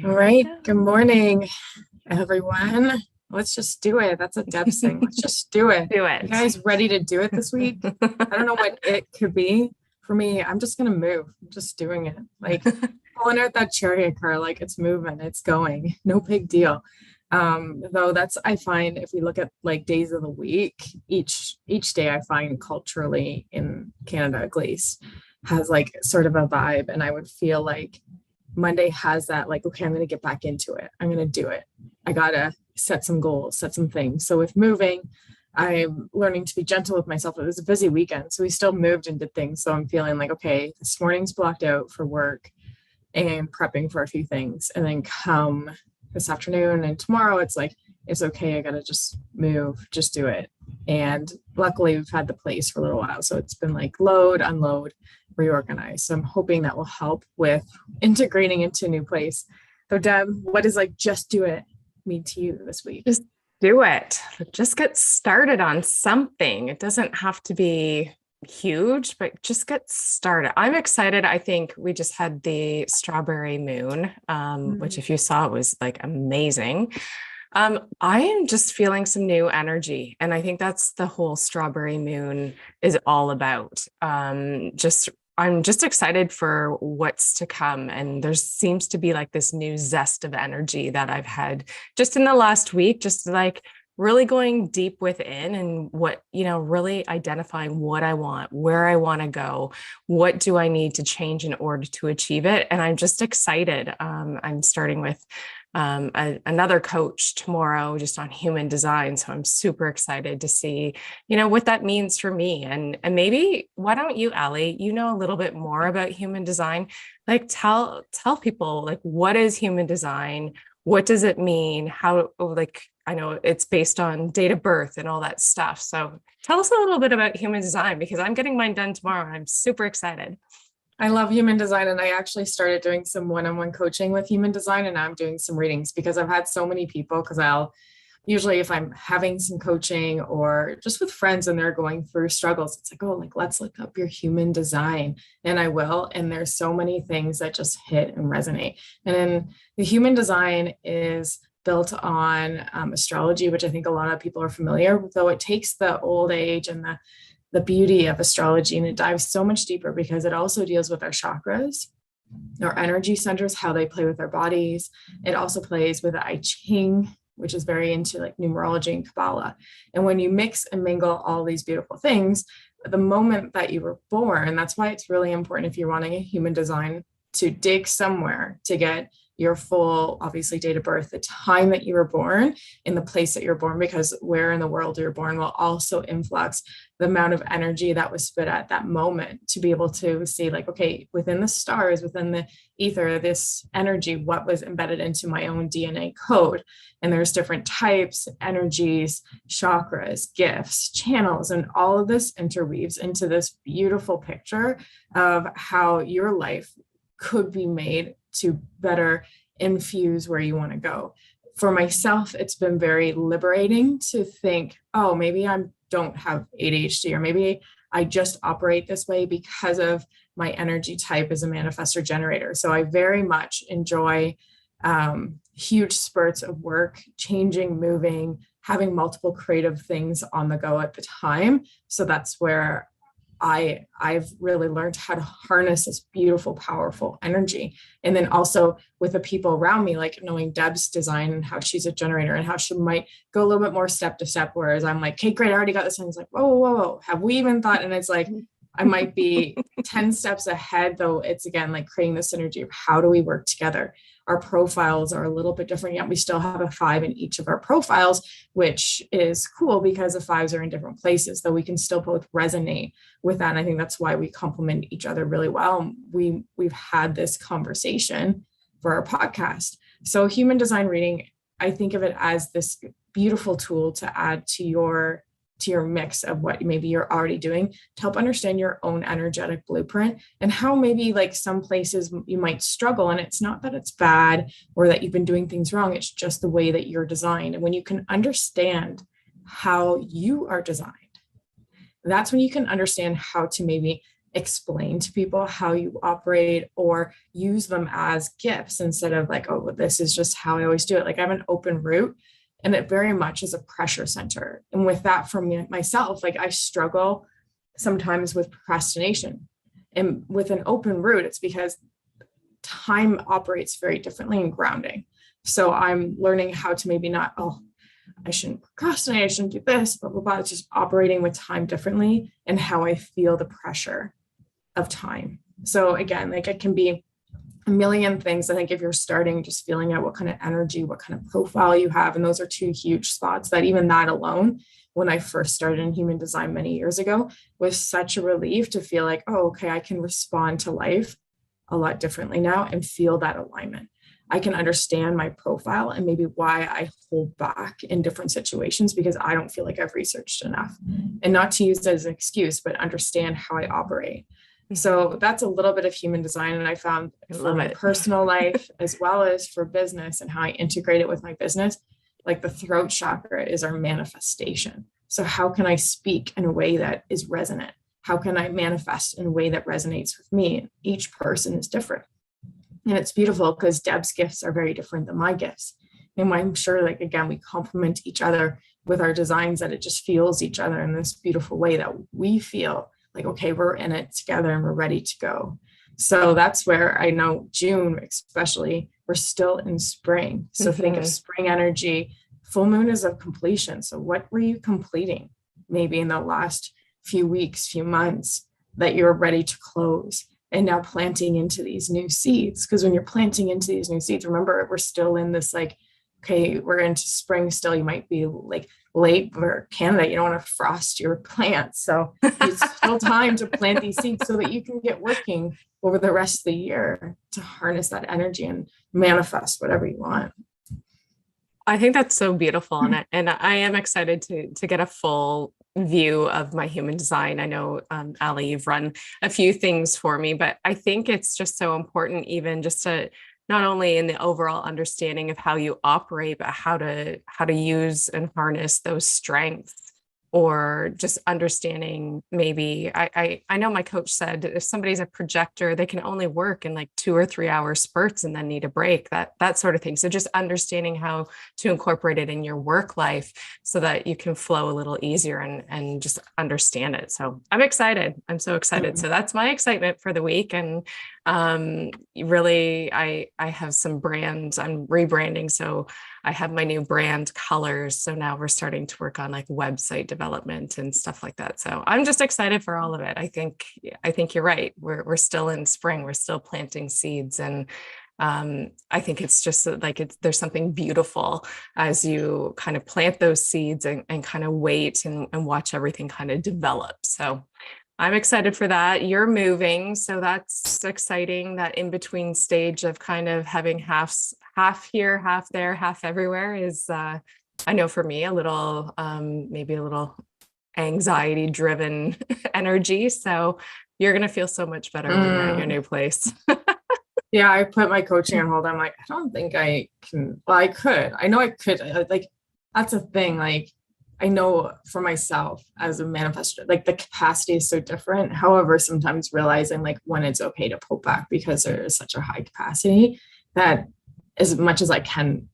All right. Good morning, everyone. Let's just do it. That's a Deb thing. Let's just do it. Do You it. guys ready to do it this week? I don't know what it could be. For me, I'm just gonna move. I'm just doing it. Like pulling out that chariot car, like it's moving, it's going. No big deal. Though that's I find if we look at like days of the week, each day I find culturally in Canada at least has like sort of a vibe. And I would feel like Monday has that like, okay, I'm going to get back into it. I'm going to do it. I got to set some goals, set some things. So with moving, I'm learning to be gentle with myself. It was a busy weekend, so we still moved and did things. So I'm feeling like, okay, this morning's blocked out for work and prepping for a few things. And then come this afternoon and tomorrow, it's like, it's okay. I got to just move, just do it. And luckily, we've had the place for a little while. So it's been like load, unload, reorganize. So I'm hoping that will help with integrating into a new place. So Deb, what does like just do it mean to you this week? Just do it. Just get started on something. It doesn't have to be huge, but just get started. I'm excited. I think we just had the strawberry moon, which if you saw, it was like amazing. I am just feeling some new energy. And I think that's the whole strawberry moon is all about. I'm just excited for what's to come. And there seems to be like this new zest of energy that I've had just in the last week, just like really going deep within and what, really identifying what I want, where I want to go, what do I need to change in order to achieve it. And I'm just excited. I'm starting with another coach tomorrow just on human design. So I'm super excited to see, what that means for me. And maybe why don't you, Ali, a little bit more about human design? Like tell people like, what is human design? What does it mean? How, like, I know it's based on date of birth and all that stuff. So tell us a little bit about human design because I'm getting mine done tomorrow. I'm super excited. I love human design, and I actually started doing some one-on-one coaching with human design, and now I'm doing some readings because I've had so many people, because I'll usually if I'm having some coaching or just with friends and they're going through struggles, it's like, oh, like let's look up your human design. And I will. And there's so many things that just hit and resonate. And then the human design is built on astrology, which I think a lot of people are familiar, though it takes the old age and the beauty of astrology, and it dives so much deeper because it also deals with our chakras, our energy centers, how they play with our bodies. It also plays with the I Ching, which is very into like numerology and Kabbalah. And when you mix and mingle all these beautiful things, the moment that you were born, that's why it's really important if you're wanting a human design to dig somewhere to get your full, obviously, date of birth, the time that you were born, in the place that you're born, because where in the world you're born will also influx the amount of energy that was spit at that moment, to be able to see like, okay, within the stars, within the ether, this energy, what was embedded into my own DNA code. And there's different types, energies, chakras, gifts, channels, and all of this interweaves into this beautiful picture of how your life could be made to better infuse where you want to go. For myself, it's been very liberating to think, oh, maybe I don't have ADHD, or maybe I just operate this way because of my energy type as a manifestor generator. So I very much enjoy huge spurts of work, changing, moving, having multiple creative things on the go at the time. So that's where I've really learned how to harness this beautiful, powerful energy. And then also with the people around me, like knowing Deb's design and how she's a generator and how she might go a little bit more step to step. Whereas I'm like, okay, great, I already got this. And it's like, whoa, whoa, whoa, have we even thought? And it's like, I might be 10 steps ahead, though. It's again, like creating this synergy of how do we work together? Our profiles are a little bit different, yet we still have a 5 in each of our profiles, which is cool because the 5s are in different places, though we can still both resonate with that. And I think that's why we complement each other really well. We've had this conversation for our podcast. So human design reading, I think of it as this beautiful tool to add to your mix of what maybe you're already doing to help understand your own energetic blueprint and how maybe like some places you might struggle. And it's not that it's bad or that you've been doing things wrong. It's just the way that you're designed. And when you can understand how you are designed, that's when you can understand how to maybe explain to people how you operate or use them as gifts instead of like, oh, this is just how I always do it. Like I have an open route and it very much is a pressure center. And with that for me, myself, like I struggle sometimes with procrastination. And with an open route, it's because time operates very differently in grounding. So I'm learning how to maybe not, oh, I shouldn't procrastinate, I shouldn't do this, blah, blah, blah. It's just operating with time differently and how I feel the pressure of time. So again, like it can be a million things. I think if you're starting, just feeling out what kind of energy, what kind of profile you have. And those are two huge spots that even that alone, when I first started in human design many years ago, was such a relief to feel like, oh, okay, I can respond to life a lot differently now and feel that alignment. I can understand my profile and maybe why I hold back in different situations because I don't feel like I've researched enough. And not to use it as an excuse, but understand how I operate. So that's a little bit of human design. And I found for my personal life, as well as for business and how I integrate it with my business, like the throat chakra is our manifestation. So how can I speak in a way that is resonant? How can I manifest in a way that resonates with me? Each person is different. And it's beautiful because Deb's gifts are very different than my gifts. And I'm sure, like, again, we complement each other with our designs, that it just feels each other in this beautiful way that we feel like, okay, we're in it together and we're ready to go. So that's where I know June, especially, we're still in spring. So think of spring energy. Full moon is of completion. So what were you completing maybe in the last few weeks, few months that you're ready to close? And now planting into these new seeds. Because when you're planting into these new seeds, remember, we're still in this like, okay, we're into spring still. You might be like late for Canada. You don't want to frost your plants. So it's still time to plant these seeds so that you can get working over the rest of the year to harness that energy and manifest whatever you want. I think that's so beautiful. And I am excited to get a full view of my human design. I know, Ali, you've run a few things for me, but I think it's just so important, even just to not only in the overall understanding of how you operate, but how to use and harness those strengths, or just understanding maybe, I know my coach said if somebody's a projector, they can only work in like 2 or 3 hour spurts and then need a break, that sort of thing. So just understanding how to incorporate it in your work life so that you can flow a little easier and just understand it. So I'm excited. I'm so excited. So that's my excitement for the week. And really, I have some brands. I'm rebranding. So I have my new brand colors. So now we're starting to work on like website development and stuff like that. So I'm just excited for all of it. I think you're right. We're still in spring. We're still planting seeds. And I think it's just like there's something beautiful as you kind of plant those seeds and kind of wait and watch everything kind of develop. So I'm excited for that. You're moving, so that's exciting. That in between stage of kind of having half here, half there, half everywhere is, I know for me, a little, maybe a little anxiety driven energy. So you're going to feel so much better when you're at your new place. Yeah, I put my coaching on hold. I'm like, I don't think I can. Well, I could. I know I could. Like, that's a thing. Like, I know for myself as a manifestor, like the capacity is so different. However, sometimes realizing like when it's okay to pull back because there is such a high capacity that as much as I can,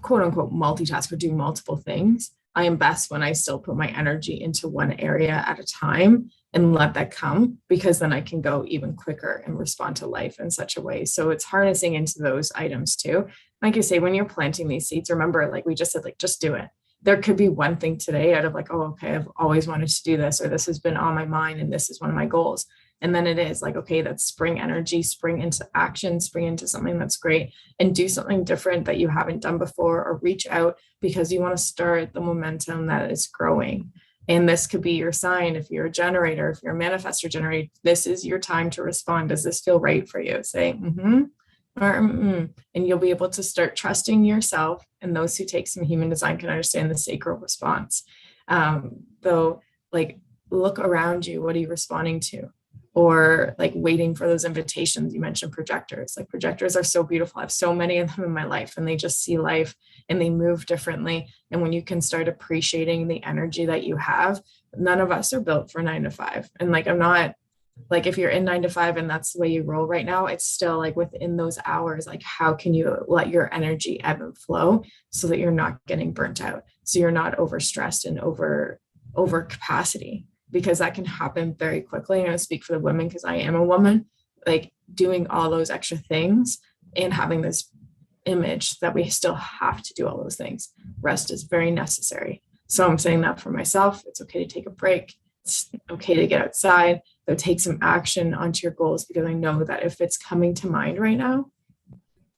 quote unquote, multitask or do multiple things, I am best when I still put my energy into one area at a time and let that come, because then I can go even quicker and respond to life in such a way. So it's harnessing into those items too. Like you say, when you're planting these seeds, remember, like we just said, like, just do it. There could be one thing today out of like, oh, okay, I've always wanted to do this, or this has been on my mind and this is one of my goals. And then it is like, okay, that's spring energy, spring into action, spring into something that's great, and do something different that you haven't done before, or reach out because you want to start the momentum that is growing. And this could be your sign. If you're a generator, if you're a manifestor generator, this is your time to respond. Does this feel right for you? Say, or and you'll be able to start trusting yourself. And those who take some human design can understand the sacral response. Though, like, look around you. What are you responding to? Or like waiting for those invitations. You mentioned projectors. Like, projectors are so beautiful. I have so many of them in my life, and they just see life and they move differently. And when you can start appreciating the energy that you have, none of us are built for 9 to 5. And like, I'm not Like if you're in 9 to 5 and that's the way you roll right now, it's still like within those hours, like how can you let your energy ebb and flow so that you're not getting burnt out? So you're not overstressed and over capacity, because that can happen very quickly. And I speak for the women because I am a woman, like doing all those extra things and having this image that we still have to do all those things. Rest is very necessary. So I'm saying that for myself. It's okay to take a break. It's okay to get outside, though take some action onto your goals, because I know that if it's coming to mind right now,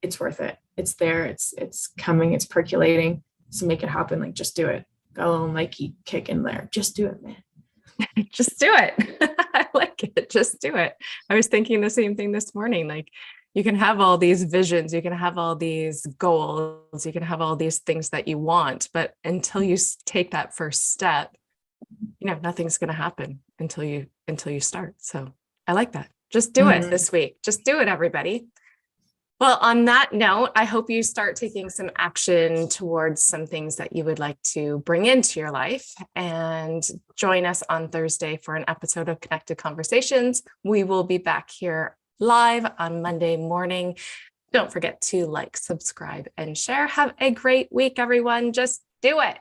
it's worth it. It's there, it's coming, it's percolating. So make it happen. Like just do it. Got a little Nike kick in there. Just do it, man. Just do it. I like it. Just do it. I was thinking the same thing this morning. Like you can have all these visions, you can have all these goals, you can have all these things that you want, but until you take that first step, nothing's going to happen until you start. So I like that. Just do it this week. Just do it, everybody. Well, on that note, I hope you start taking some action towards some things that you would like to bring into your life, and join us on Thursday for an episode of Connected Conversations. We will be back here live on Monday morning. Don't forget to like, subscribe, and share. Have a great week, everyone. Just do it.